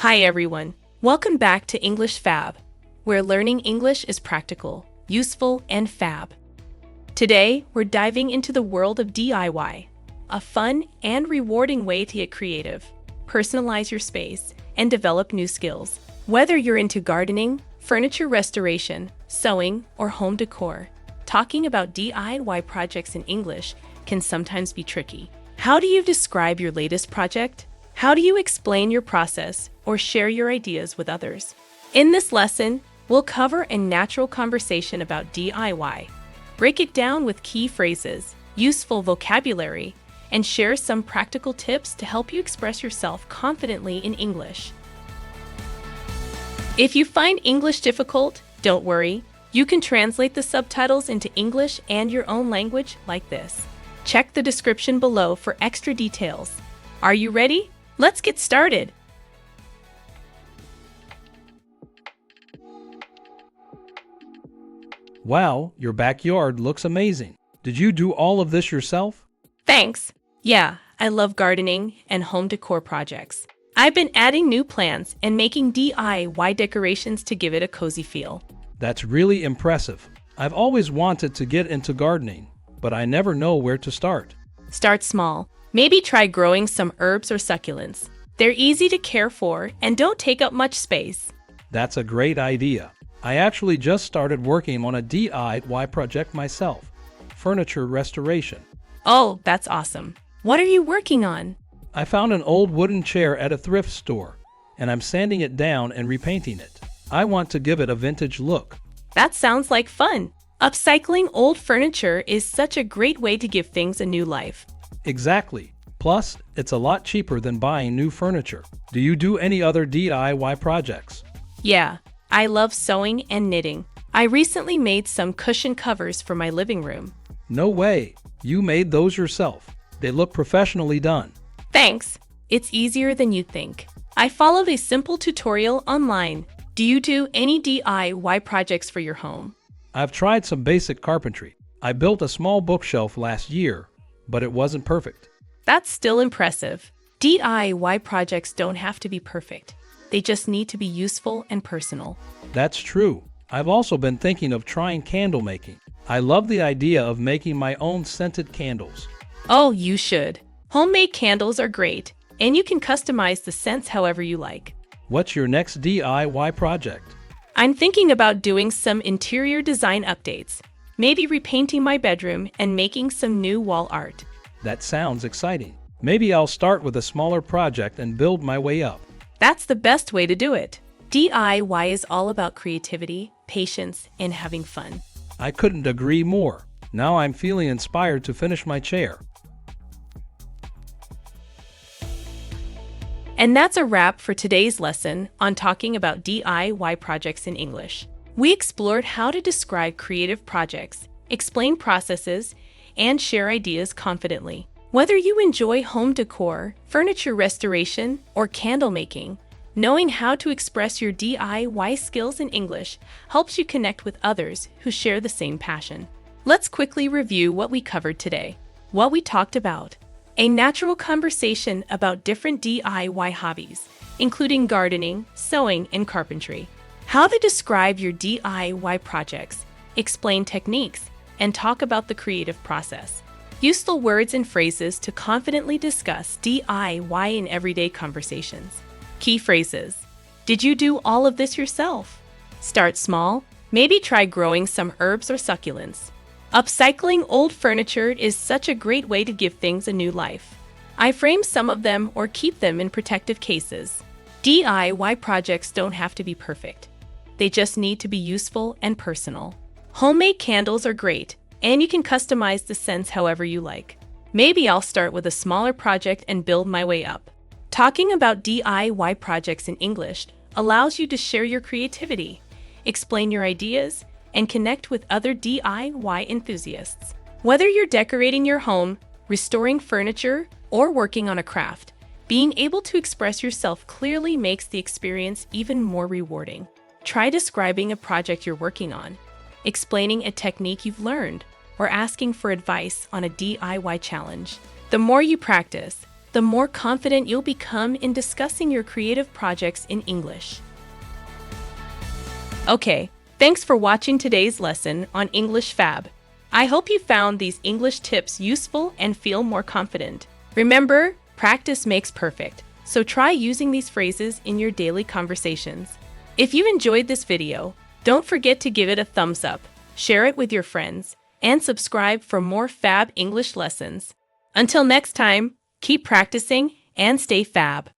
Hi everyone. Welcome back to English Fab, where learning English is practical, useful, and fab. Today, we're diving into the world of DIY, a fun and rewarding way to get creative, personalize your space, and develop new skills. Whether you're into gardening, furniture restoration, sewing, or home decor, talking about DIY projects in English can sometimes be tricky. How do you describe your latest project? How do you explain your process or share your ideas with others? In this lesson, we'll cover a natural conversation about DIY, break it down with key phrases, useful vocabulary, and share some practical tips to help you express yourself confidently in English. If you find English difficult, don't worry. You can translate the subtitles into English and your own language like this. Check the description below for extra details. Are you ready? Let's get started. Wow, your backyard looks amazing. Did you do all of this yourself? Thanks. Yeah, I love gardening and home decor projects. I've been adding new plants and making DIY decorations to give it a cozy feel. That's really impressive. I've always wanted to get into gardening, but I never know where to start. Start small. Maybe try growing some herbs or succulents. They're easy to care for and don't take up much space. That's a great idea. I actually just started working on a DIY project myself, furniture restoration. Oh, that's awesome. What are you working on? I found an old wooden chair at a thrift store, and I'm sanding it down and repainting it. I want to give it a vintage look. That sounds like fun. Upcycling old furniture is such a great way to give things a new life. Exactly. Plus, it's a lot cheaper than buying new furniture. Do you do any other DIY projects? Yeah, I love sewing and knitting. I recently made some cushion covers for my living room. No way. You made those yourself. They look professionally done. Thanks. It's easier than you think. I followed a simple tutorial online. Do you do any DIY projects for your home? I've tried some basic carpentry. I built a small bookshelf last year, but it wasn't perfect. That's still impressive. DIY projects don't have to be perfect. They just need to be useful and personal. That's true. I've also been thinking of trying candle making. I love the idea of making my own scented candles. Oh, you should. Homemade candles are great, and you can customize the scents however you like. What's your next DIY project? I'm thinking about doing some interior design updates, maybe repainting my bedroom and making some new wall art. That sounds exciting. Maybe I'll start with a smaller project and build my way up. That's the best way to do it. DIY is all about creativity, patience, and having fun. I couldn't agree more. Now I'm feeling inspired to finish my chair. And that's a wrap for today's lesson on talking about DIY projects in English. We explored how to describe creative projects, explain processes, and share ideas confidently. Whether you enjoy home decor, furniture restoration, or candle making, knowing how to express your DIY skills in English helps you connect with others who share the same passion. Let's quickly review what we covered today. What we talked about: a natural conversation about different DIY hobbies, including gardening, sewing, and carpentry. How to describe your DIY projects, explain techniques, and talk about the creative process. Useful words and phrases to confidently discuss DIY in everyday conversations. Key phrases: did you do all of this yourself? Start small. Maybe try growing some herbs or succulents. Upcycling old furniture is such a great way to give things a new life. I frame some of them or keep them in protective cases. DIY projects don't have to be perfect. They just need to be useful and personal. Homemade candles are great, and you can customize the scents however you like. Maybe I'll start with a smaller project and build my way up. Talking about DIY projects in English allows you to share your creativity, explain your ideas, and connect with other DIY enthusiasts. Whether you're decorating your home, restoring furniture, or working on a craft, being able to express yourself clearly makes the experience even more rewarding. Try describing a project you're working on, explaining a technique you've learned, or asking for advice on a DIY challenge. The more you practice, the more confident you'll become in discussing your creative projects in English. Okay, thanks for watching today's lesson on English Fab. I hope you found these English tips useful and feel more confident. Remember, practice makes perfect, so try using these phrases in your daily conversations. If you enjoyed this video, don't forget to give it a thumbs up, share it with your friends, and subscribe for more Fab English lessons. Until next time, keep practicing and stay fab.